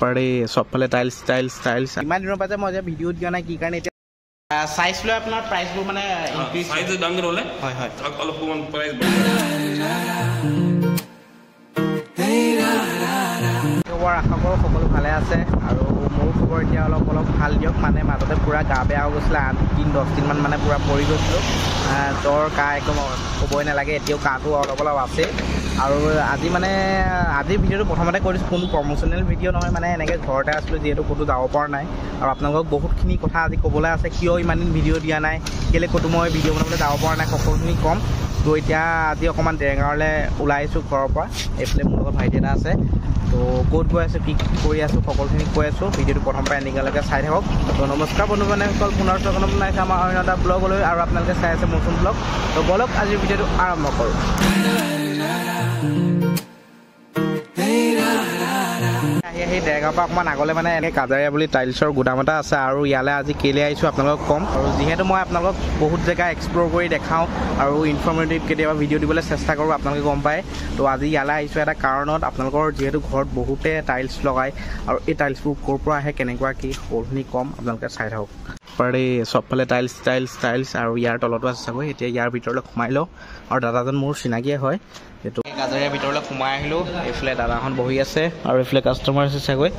পাৰি সবফালে tiles tiles tiles ইমান দিনৰ পৰা মই যে ভিডিঅ' দিয়া নাই কি কাৰণে এতিয়া সাইজ লৈ আপোনাৰ প্ৰাইচবোৰ মানে ইনক্ৰিজ সাইজ ডাঙৰ হ'লে হয় হয় অলপমান প্ৰাইচ বাঢ়ি খবৰ আশা কৰোঁ সকলো ভালে আছে আৰু মোৰ খবৰ এতিয়া অলপ ভাল দিয়ক মানে মাজতে পূৰা গা বেয়া হৈ গৈছিলে 8-10 দিনমান মানে পূৰা পৰি গৈছিলোঁ জ্বৰ কাহ একদম ক'বই নালাগে এতিয়াও কাহটো অলপ আছে আৰু আজিৰ ভিডিঅ'টো প্ৰথমতে কৈ দিছোঁ কোনো প্ৰমোচনেল ভিডিঅ' নহয় মানে এনেকৈ ঘৰতে আছিলোঁ যিহেতু ক'তো যাব পৰা নাই আৰু আপোনালোকক বহুতখিনি কথা আজি ক'বলৈ আছে কিয় ইমান দিন ভিডিঅ' দিয়া নাই কেলৈ ক'তো মই ভিডিঅ' বনাবলৈ যাব পৰা নাই সকলোখিনি ক'ম তো এতিয়া আজি অকণমান দেৰগাঁৱলৈ ওলাই আহিছোঁ ঘৰৰ পৰা এইফালে মোৰ লগত ভাইটি এটা আছে তো ক'ত গৈ আছোঁ কি কৰি আছোঁ সকলোখিনি কৈ আছোঁ ভিডিঅ'টো প্ৰথম পৰা এণ্ডিঙলৈকে চাই থাকক তো নমস্কাৰ বন্ধু বান্ধৱীসকল পুনৰ স্বাগতম জনাইছোঁ আমাৰ অন্য এটা ব্লগলৈ আৰু আপোনালোকে চাই আছে নতুন ব্লগ তো বলক আজিৰ ভিডিঅ'টো আৰম্ভ কৰোঁ আহি দেৰগাঁৱৰ পৰা অকণমান আগলৈ মানে এনেকৈ কাজাৰীয়া বুলি টাইলছৰ গুদাম এটা আছে আৰু ইয়ালৈ আজি কেলৈ আহিছোঁ আপোনালোকক ক'ম আৰু যিহেতু মই আপোনালোকক বহুত জেগা এক্সপ্ল'ৰ কৰি দেখাওঁ আৰু ইনফৰ্মেটিভ কেতিয়াবা ভিডিঅ' দিবলৈ চেষ্টা কৰোঁ আপোনালোকে গম পায় তো আজি ইয়ালৈ আহিছোঁ এটা কাৰণত আপোনালোকৰ যিহেতু ঘৰত বহুতে টাইলছ লগায় আৰু এই টাইলছবোৰ ক'ৰ পৰা আহে কেনেকুৱা কি সকলোখিনি ক'ম আপোনালোকে চাই থাকক পাৰি সবফালে টাইলছ টাইলছ টাইলছ আৰু ইয়াৰ তলতো আছে চাগৈ এতিয়া ইয়াৰ ভিতৰলৈ সোমাই লওঁ আৰু দাদাজন মোৰ চিনাকিয়ে হয় এইটো কাজাৰীয়াৰ ভিতৰলৈ সোমাই আহিলোঁ এইফালে দাদাখন বহি আছে আৰু এইফালে কাষ্টমাৰ আছে চাগৈ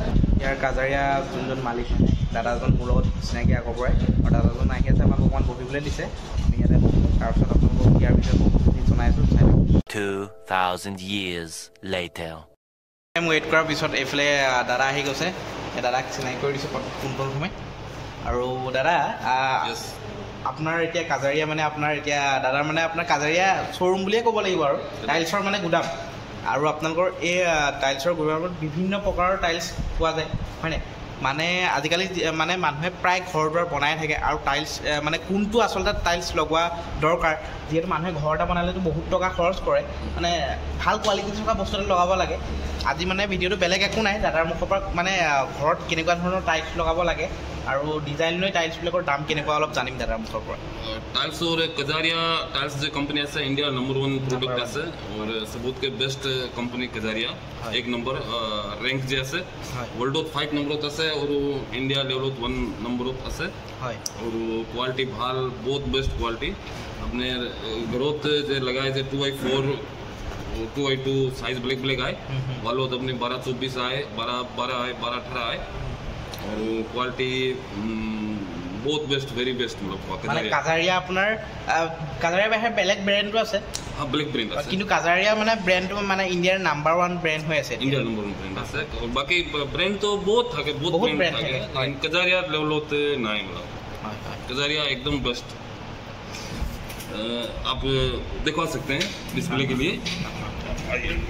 ইয়াৰ কাজাৰীয়া যোনজন মালিক দাদাজন মোৰ লগত চিনাকি আগৰ পৰাই আৰু দাদাজন আহি আছে আমাক অকণমান বহিবলৈ দিছে আমি ইয়াতে তাৰপিছত আপোনালোকক ইয়াৰ ভিতৰত বহুতখিনি জনাইছোঁ 2000 years later ৱেইট কৰাৰ পিছত এইফালে দাদা আহি গৈছে দাদাক চিনাকি কৰি দিছোঁ পোনপ্ৰথমে আৰু দাদা আপোনাৰ এতিয়া কাজাৰীয়া মানে আপোনাৰ এতিয়া দাদাৰ মানে আপোনাৰ কাজাৰীয়া শ্ব'ৰুম বুলিয়ে ক'ব লাগিব আৰু টাইলছৰ মানে গুদাম আৰু আপোনালোকৰ এই টাইলছৰ গুদামত বিভিন্ন প্ৰকাৰৰ টাইলছ পোৱা যায় হয়নে মানে আজিকালি মানে মানুহে প্ৰায় ঘৰ দুৱাৰ বনাই থাকে আৰু টাইলছ মানে কোনটো আচলতে টাইলছ লগোৱা দৰকাৰ যিহেতু মানুহে ঘৰ এটা বনালেতো বহুত টকা খৰচ কৰে মানে ভাল কোৱালিটি থকা বস্তু এটা লগাব লাগে আজি মানে ভিডিঅ'টো বেলেগ একো নাই দাদাৰ মুখৰ পৰা মানে ঘৰত কেনেকুৱা ধৰণৰ টাইলছ লগাব লাগে আৰু ডিজাইন লৈ টাইলছবিলাকৰ দাম কেনেকুৱা অলপ জানিম দাদাৰ মুখৰ পৰা टाइल्स और कजारिया टाइल्स जो कंपनी है इंडिया नंबर 1 प्रोडक्ट है और सबूत के बेस्ट कंपनी कजारिया एक नंबर रैंक जे আছে वर्ल्ड 5 नंबर আছে और इंडिया लेवल 1 नंबर আছে और क्वालिटी ভাল बहुत बेस्ट क्वालिटी अपने ग्रोथ जे लगाए जे 2x4 2x2 size black black आए वालों अपने 12-24 आए 12 आए 12-18 आए और क्वालिटी বহুত বেষ্ট ভেৰি বেষ্ট মানে কাজাৰীয়া আপোনাৰ কাজাৰীয়া বাহিৰে বেলেগ ব্ৰেণ্ডটো আছে বেলেগ ব্ৰেণ্ড আছে কিন্তু কাজাৰীয়া মানে ব্ৰেণ্ডটো মানে ইণ্ডিয়াৰ নাম্বাৰ 1 ব্ৰেণ্ড হৈ আছে ইণ্ডিয়াৰ নাম্বাৰ 1 ব্ৰেণ্ড আছে আৰু বাকি ব্ৰেণ্ড তো বহুত থাকে বহুত ব্ৰেণ্ড থাকে কাজাৰীয়া লেভেলতে নাই মানে कजारिया एकदम बेस्ट आप दिखा सकते हैं डिस्प्ले के लिए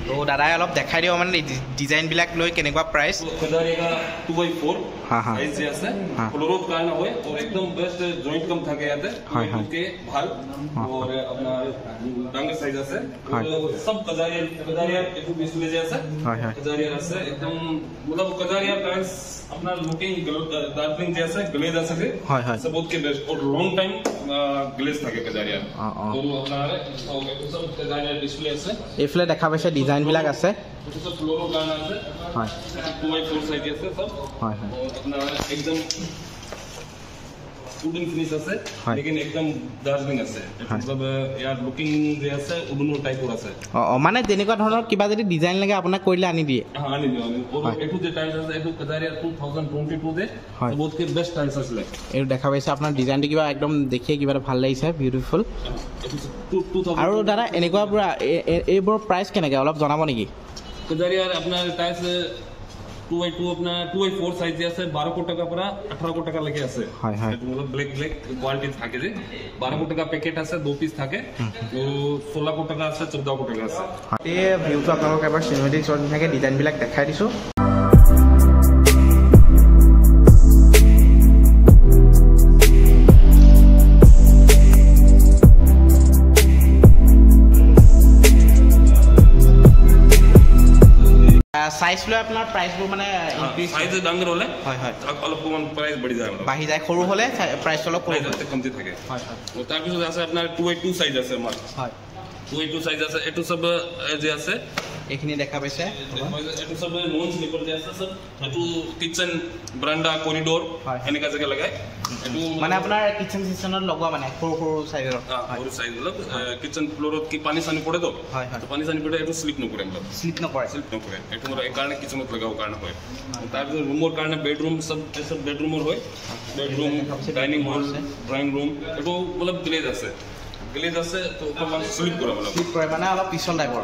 तो दादा अलग देखाई दियो माने डिजाइन बिलाक লৈ কেনেকুৱা প্ৰাইস कजारिया 2x4 সাইজ আছে ফ্লোরত কারণ হয় और एकदम बेस्ट জয়েন্ট কম থাকে ইয়াতে ওকে ভাল और अपना ডাঙ্গা সাইজ আছে सब कजारिया একটু ডিসপ্লে যে আছে कजारिया আছে একদম मतलब कजारिया टाइल्स अपना लुकिंग डार्कनिंग जैसे ग्लेज आ सके सबूत के बेस्ट और लॉन्ग टाइम ग्लेज থাকে कजारिया और अपना सब कजारिया डिस्प्ले আছে এফলে দেখা পাইছে ডিজাইন বিলাক আছে तो सब फ्लोरो गाना আছে হয় 2x4 সাইজ আছে সব হয় হয় और अपना एकदम वुडन फिनिश আছে लेकिन एकदम दार्जिलिंग আছে मतलब यार लुकिंग যে আছে উডন টাইপৰ আছে মানে যেনেকুৱা ধৰণৰ কিবা যদি ডিজাইন লাগে আপোনাক কৰিলে আনি দিয়ে আনি দিও আৰু এটু যে টাইলছ আছে এটু কজাৰিয়া 2022 দে বহুত কে বেষ্ট টাইলছ আছে এই দেখা পাইছে আপোনাৰ ডিজাইনটো কিবা একদম দেখিয়ে কিবা ভাল লাগিছে বিউটিফুল আৰু দাদা এনেকুৱা পুৰা এইবোৰ প্ৰাইস কেনেকৈ অলপ জনাব নেকি कजारिया अपना टाइल्स 2x2 अपना 2x4 সাইজ আছে 12 কোটি টাকা পৰা 18 কোটি টাকা লেকে আছে হয় হয় मतलब ব্ল্যাক ব্ল্যাক কোয়ালিটি থাকে যে 12 কোটি টাকা প্যাকেট আছে 2 পিস থাকে তো 16 কোটি টাকা আছে 14 কোটি টাকা আছে এই ভিউটো আপোনালোক এবাৰ সিনেমেটিক শট থাকে ডিজাইন বিলাক দেখাই দিছো সাইজ লৈ আপোনাৰ প্ৰাইসবোৰ মানে ইনক্ৰিজ সাইজ ডাঙৰ হলে হয় হয় অলপমান প্ৰাইস বঢ়ি যায় বাঢ়ি যায় সৰু হলে প্ৰাইস অলপ কমতি থাকে হয় হয় আৰু তাৰ পিছত আছে আপোনাৰ 2x2 সাইজ আছে আমাৰ হয় 2x2 সাইজ আছে এটো সব যে আছে এইখিনি দেখা পাইছে এটো সব নন স্লিপাৰ যে আছে সব এটো কিচেন ব্ৰাণ্ডা কৰিডৰ এনেকা জায়গা লগাই এটো মানে আপোনাৰ কিচেন সিস্টেমত লগোৱা মানে সৰু সাইজৰ সৰু সাইজ হল কিচেন ফ্লোৰত কি পানী সানি পড়ে তো তো পানী সানি পড়ে এটো স্লিপ নকৰে মানে স্লিপ নকৰে এটো মোৰ এই কাৰণে কিচেনত লগাও কাৰণে হয় তাৰ ৰুমৰ কাৰণে বেডৰুম সব বেডৰুমৰ হয় bedroom dining hall drawing room এটো মানে গ্লেজ আছে তো অকমান স্লিপ কৰে মানে অলপ পিছল টাইপৰ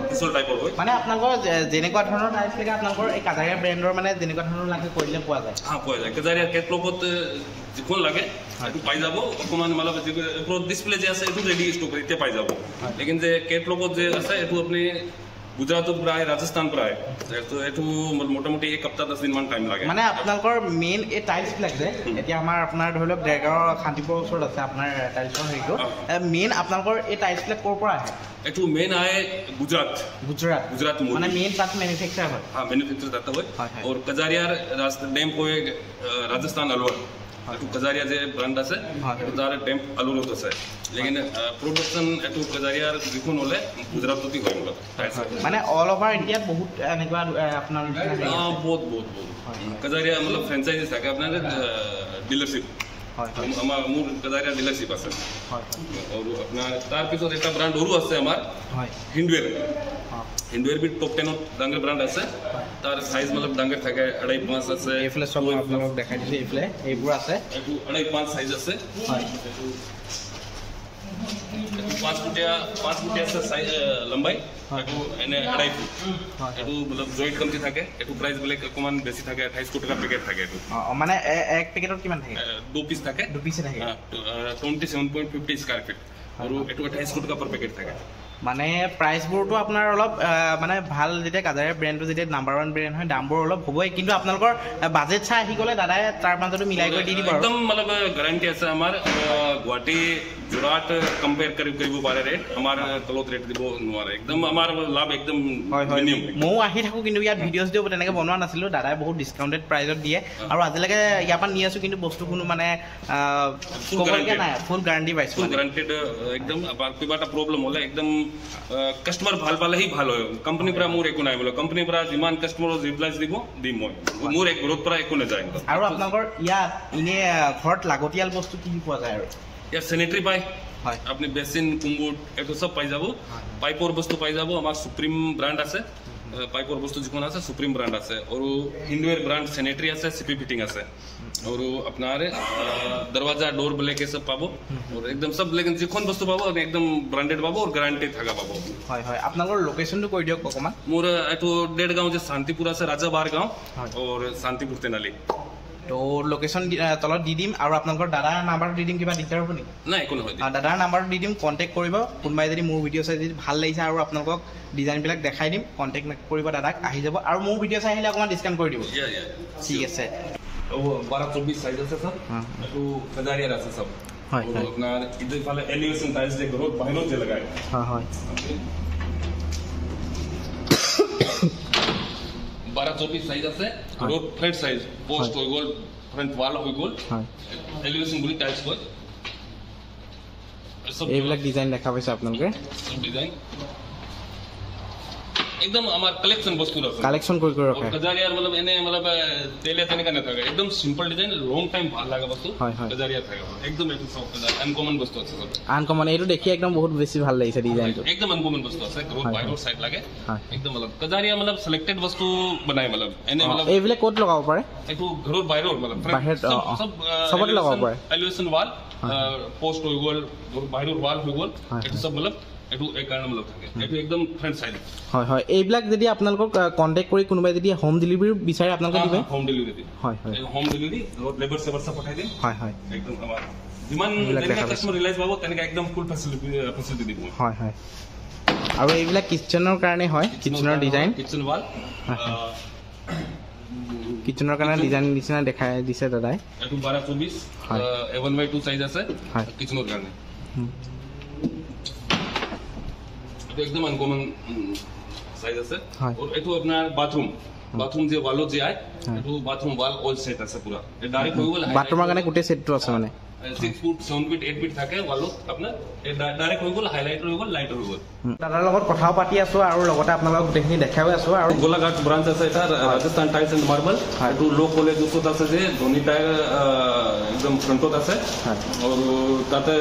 হয় মানে আপোনালোকৰ যেনেকুৱা ধৰণৰ টাইপছ লাগে আপোনালোকৰ এই কাজাৰিয়া ব্ৰেণ্ডৰ মানে যেনেকুৱা ধৰণৰ লাগে কৰিলে পোৱা যায় পোৱা যায় কাজাৰিয়া কেটলগত যিখন লাগে এটো পাই যাব অকমান মানে এটো ডিসপ্লে যে আছে এটো ৰেডি ষ্টক এতিয়া পাই যাব লেকিন যে কেটলগত যে আছে এটো আপুনি গুজৰাট প্ৰায় ৰাজস্থান প্ৰায় তো এটো মোটামুটি এক সপ্তাহ 10 দিন মান টাইম লাগে মানে আপোনালোকৰ মেইন এই টাইলছ বিলাক যে এতিয়া আমাৰ আপোনাৰ ধৰি লওক ডেৰগাঁও শান্তিপুৰৰ ওচৰত আছে আপোনাৰ টাইলছৰ হেৰিটো মেইন আপোনালোকৰ এই টাইলছ বিলাক ক'ৰ পৰা আহে এটো মেইন আহে গুজৰাট মানে মেইন তাত ম্যানুফ্যাকচাर হয় हां मैन्युफैक्चर करता है और कजारिया रास्ते डैम को राजस्थान अलवर एटू कजारिया जे ब्रांड আছে তার ড্যাম अलवर होता है लेकिन प्रोडक्शन एटू कजारिया जिखोन হলে গুজরাটতে হয় মানে অল ওভার ইন্ডিয়া বহুত এনেকুৱা আপোনাৰ বহুত कजारिया मतलब फ्रेंचाइजी থাকে আপনাৰ ডিলাৰশিপ আমাৰ মোৰ कजारिया ডিলাৰশিপ আছে और আপনাৰ তাৰ পিছত এটা ব্ৰ্যান্ড ওৰু আছে আমাৰ হিন্দুৱেৰ বি টপ 10 ডাঙৰ ব্ৰ্যান্ড আছে তাৰ সাইজ मतलब ডাঙৰ থাকে 2.5 আছে এইফালে সব আপোনাক দেখাই দিছে এইফালে এইবোৰ আছে এটো 2.5 সাইজ আছে হয় 5 ফুটিয়া আছে সাইজ লম্বাই এটো এনে 2.5 ফুট এটো मतलब জয়েন্ট কমতি থাকে এটো প্রাইস বলে কমান বেশি থাকে 28 টাকা প্যাকেট থাকে এটো মানে এক প্যাকেটত কিমান থাকে 2 পিস থাকে 2 পিস থাকে 27.50 স্কয়ার ফিট আৰু এটো 28 টাকা per প্যাকেট থাকে মানে প্ৰাইস বোৰটো আপোনাৰ অলপ মানে ভাল যেটা কাজাৰিয়া ব্ৰ্যান্ডটো যেটা নাম্বাৰ 1 ব্ৰ্যান্ড হয় দামবোৰ অলপ হ'বই কিন্তু আপোনালোকৰ বাজেট চাই আহি গলে দাদাই তাৰ মাজতো মিলাই কৰি দি দিব একদম मतलब গ্যাৰান্টি আছে আমাৰ গুৱাহাটী যোৰহাট কম্পেয়াৰ কৰিব পাৰে ৰেট আমাৰ তলত ৰেট দিব নোৱাৰে একদম আমাৰ লাভ একদম মিনিমাম মই আহি থাকো কিন্তু ইয়াত ভিডিওছ দিও তেনেকে বনোৱা নাছিলো দাদাই বহুত ডিসকাউন্টেড প্ৰাইজত দিয়ে আৰু আজিলৈকে ইয়াৰ পৰা নি আছো কিন্তু বস্তু কোনো মানে কবলকে নাই ফুল গ্যাৰান্টি পাইছো ফুল গ্যাৰান্টেড একদম আবাৰ কিবা এটা প্ৰবলেম হলে একদম কাস্টমাৰ ভাল পালেহি ভাল হয় কোম্পানী পৰা মোৰ একো নাই বলে কোম্পানী পৰা যিমান কাস্টমাৰৰ ৰিপ্লাইজ দিব দিম মই মোৰ এক গ্ৰোথ পৰা একো নাযায় আৰু আপোনালোকৰ ইয়াত ইনে ঘৰত লাগতিয়াল বস্তু কি পোৱা যায় আৰু ইয়াত স্যানিটাৰি পাই হয় আপনি বেসিন কুম্বুট এটো সব পাই যাব পাইপৰ বস্তু পাই যাব আমাৰ সুপ্ৰিম ব্ৰ্যান্ড আছে পাইপৰ বস্তু যিকোন আছে সুপ্ৰিম ব্ৰ্যান্ড আছে আৰু হিন্দুৱেৰ ব্র্যান্ড স্যানিটারি আছে সিপি ফিটিং আছে और আপনার दरवाजा डोर ब्लैक ये सब पाबो और एकदम सब लेकिन जिखोन वस्तु पाबो एकदम ब्रांडेड पाबो और गारंटी थाका पाबो হয় হয় আপনাদের লোকেশনটো কই দিওক অকমান মোর এটো ডেডগাঁও যে শান্তিপুর আছে ৰাজাবাৰ গাঁও और শান্তিপুৰ তেনালি তো লোকেশন তলত দি দিম আৰু আপোনালোকৰ দাদাৰ নাম্বাৰ দি দিম কিবা দিগদাৰ হ'ব নি নাই কোনো হয় দাদাৰ নাম্বাৰ দি দিম কন্টাক্ট কৰিব কোনবাই যদি মোৰ ভিডিও চাই যদি ভাল লাগিছে আৰু আপোনালোকক ডিজাইন বিলাক দেখাই দিম কন্টাক্ট কৰিব দাদাক আহি যাব আৰু মোৰ ভিডিও চাই আহিলে অকমান ডিসকাউন্ট কৰি দিব ঠিক আছে 12-24 সাইজ আছে স্যার এটো কাজারিয়া আছে সব হয় আপনার ইদে ফালে এলিভেশন টাইলস যে গ্রোথ বাহিৰত যে লাগায় হ্যাঁ হয় 12-24 সাইজ আছে গ্রোথ ফ্ল্যাট সাইজ পোস্ট হৈ গল ফ্রন্ট ওয়াল হৈ গল হয় এলিভেশন গুলি টাইলস হয় এইবিলাক ডিজাইন দেখা পাইছে আপোনালোকে ডিজাইন एकदम हमार कलेक्शन वस्तु रखे कलेक्शन कोई कोई रखे कजारिया मतलब एने मतलब तेले तने का न थाके एकदम सिंपल डिजाइन लॉन्ग टाइम ভাল লাগা বস্তু कजारिया থাকে একদম এটো সব আনকমন বস্তু আছে সব আনকমন এটো দেখি একদম বহুত বেছি ভাল লাগিছে ডিজাইনটো একদম আনকমন বস্তু আছে গ্রোথ বাইরোর সাইড লাগে একদম मतलब कजारिया मतलब सिलेक्टेड वस्तु बनाय मतलब এনে मतलब এইবিলাক কোড লগাব পাৰে এটো গ্ৰোথ বাইৰোৰ मतलब সব সবত লগাব পাৰে এলিভেশন ওয়াল পোস্ট হৈ গল বাইরোর ওয়াল হৈ গল এটো সব मतलब এটো এক কারণ मतलब থাকে এটো একদম ফ্রন্ট সাইড হয় হয় এইবিলাক যদি আপোনালোকক কন্টাক্ট কৰি কোনোবাই যদি হোম ডেলিভাৰি বিচাৰে আপোনালোকে দিবে হোম ডেলিভাৰি দিম হয় হয় হোম ডেলিভাৰি লেবাৰ সেভাৰ সব পঠাই দিম হয় হয় একদম আমাৰ যিমান যেনেকা কাস্টমাৰ ৰিলাইজ পাব তেনেকা একদম ফুল ফেসিলিটি দিব হয় হয় আৰু এইবিলাক কিচেনৰ কাৰণে হয় কিচেনৰ ডিজাইন কিচেন ওয়াল কিচেনৰ কাৰণে ডিজাইন নিচিনা দেখাই দিছে দাদাই এটো 12-24 A1/2 সাইজ আছে কিচেনৰ কাৰণে एकदम अनकॉमन साइज আছে और এটো আপনার বাথরুম যে ওয়ালত যে আই এটো বাথরুম ওয়াল অল সেট আছে পুরা ডাইরেক্ট হৈ গল বাথৰুমৰ কাৰণে গোটে সেটটো আছে মানে 6 ফুট 7 ফিট 8 ফিট থাকে ওয়ালত আপনার ডাইরেক্ট হৈ গল হাইলাইটার হৈ গল লাইটার হৈ গল দাদাৰ লগত কথাও পাতি আছো আৰু লগতে আপোনালোকক গোটেইখিনি দেখাই আছো আৰু গোলাঘাট ব্ৰাঞ্চ আছে এটা ৰাজস্থান টাইলস এন্ড মাৰ্বল এটো লো কলেজ ওচৰত আছে যে ধনী টাইল একদম ফ্ৰণ্টত আছে আৰু তাতে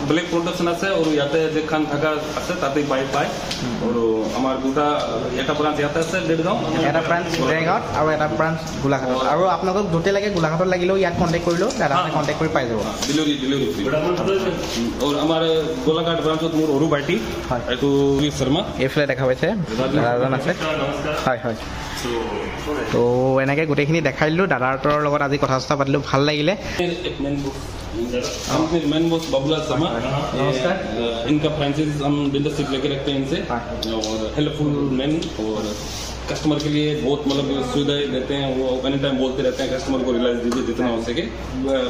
ব্লেক প্ৰডাকশন আছে আৰু ইয়াতে যে খান থাকা আছে তাতে পাই আৰু আমাৰ দুটা এটা ব্ৰাঞ্চ ইয়াতে আছে দেৰগাঁও এটা ব্ৰাঞ্চ দেৰগাঁৱত আৰু এটা ব্ৰাঞ্চ গোলাঘাটত আৰু আপোনালোকক য'তে লাগে গোলাঘাটত লাগিলেও ইয়াত কণ্টেক্ট কৰিলেও দাদাহঁতে কণ্টেক্ট কৰি পাই যাব ডিলিভারি और हमारे गोलाघाट ब्रांच मोर अरु बाटी एटू शर्मा এইফালে দেখা পাইছে দাদাজন আছে হয় হয় তো এনেকৈ গোটেইখিনি দেখাই দিলোঁ দাদাহঁতৰ লগত আজি কথা চথা পাতিলোঁ ভাল লাগিলে मैन बॉस बबुला शर्मा नमस्कार इनका फ्रेंचाइज हम डीलरशिप लेके रखते हैं इनसे और हेल्पफुल मैन और कस्टमर के लिए बहुत मतलब सुविधाएं देते हैं वो एनी टाइम बोलते रहते हैं कस्टमर को रिलाइज दीजिए जितना हो सके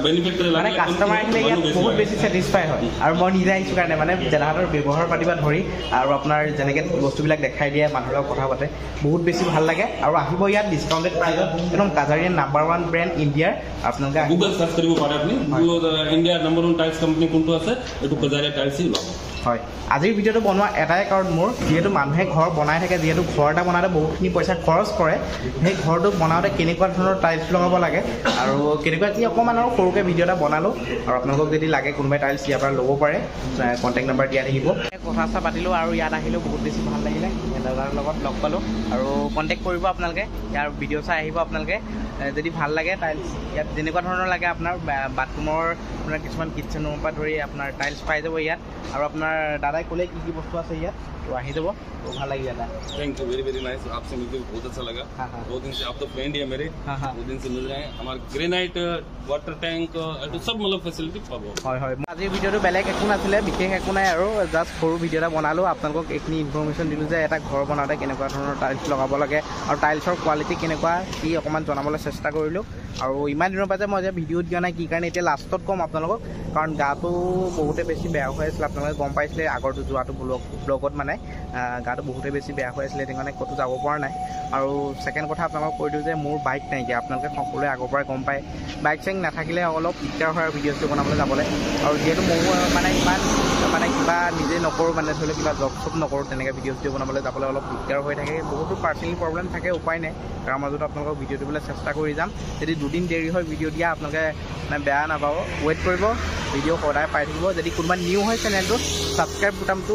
बेनिफिट মানে কাষ্টমাৰ আহিলে ইয়াত বহুত বেছি ছেটিছফাই হয় আৰু মই নিজে আহিছোঁ কাৰণে মানে দাদাহঁতৰ ব্যৱহাৰ পাতিবা ধৰি আৰু আপোনাৰ যেনেকৈ বস্তুবিলাক দেখাই দিয়ে মানুহৰ লগত কথা পাতে বহুত বেছি ভাল লাগে আৰু আহিব ইয়াত ডিছকাউণ্টেড প্ৰাইজত একদম কাজাৰিয়াৰ #1 ব্ৰেণ্ড ইণ্ডিয়াৰ আপোনালোকে গুগল সাৰ্চ কৰিব পাৰে আপুনি ইণ্ডিয়াৰ #1 টাইলছ কোম্পানী কোনটো আছে এইটো কাজাৰিয়া টাইলছই লওক হয় আজিৰ ভিডিঅ'টো বনোৱা এটাই কাৰণ মোৰ যিহেতু মানুহে ঘৰ বনাই থাকে যিহেতু ঘৰ এটা বনাওঁতে বহুতখিনি পইচা খৰচ কৰে সেই ঘৰটো বনাওঁতে কেনেকুৱা ধৰণৰ টাইলছ লগাব লাগে আৰু কেনেকুৱা কি অকণমান আৰু সৰুকৈ ভিডিঅ' এটা বনালোঁ আৰু আপোনালোকক যদি লাগে কোনোবাই টাইলছ ইয়াৰ পৰা ল'ব পাৰে কণ্টেক্ট নাম্বাৰ দিয়া থাকিব কথা চথা পাতিলোঁ আৰু ইয়াত আহিলেও বহুত বেছি ভাল লাগিলে দাদাৰ লগত লগ পালোঁ আৰু কণ্টেক্ট কৰিব আপোনালোকে ইয়াৰ ভিডিঅ' চাই আহিব আপোনালোকে যদি ভাল লাগে টাইলছ ইয়াত যেনেকুৱা ধৰণৰ লাগে আপোনাৰ বাথৰুমৰ আপোনাৰ কিছুমান কিটচেন ৰুমৰ পৰা ধৰি আপোনাৰ টাইলছ পাই যাব ইয়াত আৰু আপোনাৰ দাদাই ক'লে কি কি বস্তু আছে ইয়াত তো আহি যাব তো ভাল লাগিলে দাদা थैंक यू वेरी नाइस आपसे मिलकर बहुत अच्छा लगा दो दिन से आप तो फ्रेंड ही है मेरे दो दिन से मिल रहे हैं हमारे ग्रेनाइट वाटर टैंक सब मतलब फैसिलिटी पाबो হয় হয় আজিৰ ভিডিঅ'টো বেলেগ একো নাছিলে বিশেষ একো নাই আৰু জাষ্ট সৰু ভিডিঅ' এটা বনালোঁ আপোনালোকক এইখিনি ইনফৰ্মেশ্যন দিলোঁ যে এটা ঘৰ বনাওঁতে কেনেকুৱা ধৰণৰ টাইলছ লগাব লাগে আৰু টাইলছৰ কোৱালিটি কেনেকুৱা কি অকণমান জনাবলৈ চেষ্টা কৰিলোঁ আৰু ইমান দিনৰ পৰা যে মই যে ভিডিঅ' দিয়া নাই কি কাৰণে এতিয়া লাষ্টত ক'ম আপোনালোকক কাৰণ গাটো বহুতে বেছি বেয়া হৈ আছিলে আপোনালোকে গম পাইছিলে আগৰটো যোৱাটো ব্লগত মানে গাটো বহুতে বেছি বেয়া হৈ আছিলে সেইকাৰণে ক'তো যাব পৰা নাই আৰু ছেকেণ্ড কথা আপোনালোকক কৈ দিওঁ যে মোৰ বাইক নাইকিয়া আপোনালোকে সকলোৱে আগৰ পৰাই গম পায় বাইক চাইক নাথাকিলে অলপ দিগদাৰ হয় আৰু ভিডিঅ'টো বনাবলৈ যাবলৈ আৰু যিহেতু ময়ো মানে ইমান মানে কিবা নিজে নকৰোঁ মানে ধৰি লওক কিবা জব চব নকৰোঁ তেনেকৈ ভিডিঅ' বনাবলৈ যাবলৈ অলপ দিগদাৰ হৈ থাকে বহুতো পাৰ্চনেল প্ৰব্লেম থাকে উপায় নাই তাৰ মাজত আপোনালোকক ভিডিঅ' দিবলৈ চেষ্টা কৰি যাম যদি দুদিন দেৰি হয় ভিডিঅ' দিয়া আপোনালোকে মানে বেয়া নাপাব ৱেইট কৰিব ভিডিঅ' সদায় পাই থাকিব যদি কোনোবা নিউ হয় চেনেলটোত ছাবস্ক্ৰাইব বুটামটো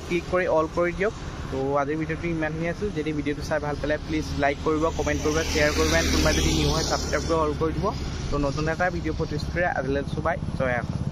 ক্লিক কৰি অল কৰি দিয়ক তো আজিৰ ভিডিঅ'টো ইমানখিনি আছিল যদি ভিডিঅ'টো চাই ভাল পালে প্লিজ লাইক কৰিব কমেণ্ট কৰিব শ্বেয়াৰ কৰিব কোনোবা যদি নিউ হয় ছাবস্ক্ৰাইব কৰি অল কৰি দিব তো নতুন এটা ভিডিঅ' প্ৰতিষ্ঠাৰে আজিলৈ চুবাই জয় আহক